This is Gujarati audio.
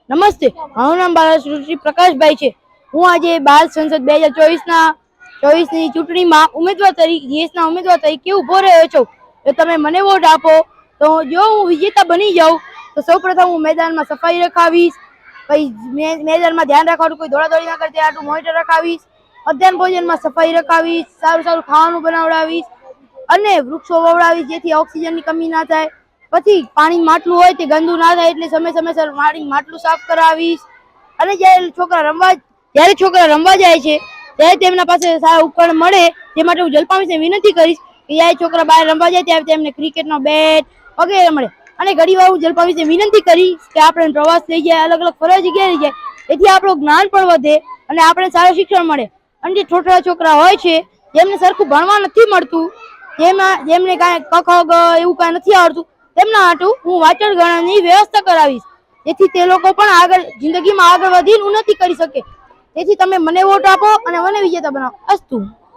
નમસ્તે, મારું નામ બાલાશ્રી પ્રકાશભાઈ છે. હું આજે બાલ સંસદ 2024ની ચૂંટણીમાં ઉમેદવાર તરીકે ઉભો રહ્યો છું. જો તમે મને વોટ આપો તો જો હું વિજેતા બની જાઉં તો સૌપ્રથમ હું મેદાનમાં સફાઈ રખાવીશ. પછી મેદાનમાં ધ્યાન રાખવાનું, કોઈ દોડાદોડી ના કરતી આટલું મોનિટર રખાવીશ. મધ્યાહન ભોજનમાં સફાઈ રખાવીશ, સારું સારું ખાવાનું બનાવડાવીશ અને વૃક્ષો વવડાવીશ જેથી ઓક્સિજનની કમી ના થાય. પછી પાણી માટલું હોય તે ગંદુ ના થાય એટલે સમયસર પાણી માટલું સાફ કરાવીશ. અને જ્યારે છોકરા રમવા જાય છે ત્યારે તેમના પાસે સારા ઉપકરણ મળે તે માટે હું જલપામીને વિનંતી કરીશ કે જ્યારે છોકરા બહાર રમવા જાય ત્યારે તેમને ક્રિકેટનો બેટ વગેરે મળે. અને ઘણીવાર હું જલપામીને વિનંતી કરીશ કે આપણે પ્રવાસ લઈ જાય, અલગ અલગ ફરવા જગ્યાએ લઈ જાય, એથી આપણું જ્ઞાન પણ વધે અને આપણે સારું શિક્ષણ મળે. અને જે છોકરા હોય છે જેમને સરખું ભણવા નથી મળતું, જેમને કાંઈ ક ખ ગ એવું કાંઈ નથી આવડતું, તેમના હાટુ હું વાંચન ગણનની વ્યવસ્થા કરાવીશ જેથી તે લોકો પણ જિંદગીમાં આગળ વધીને ઉન્નતિ કરી શકે. તેથી તમે મને વોટ આપો અને મને વિજેતા બનાવો. અસ્તુ.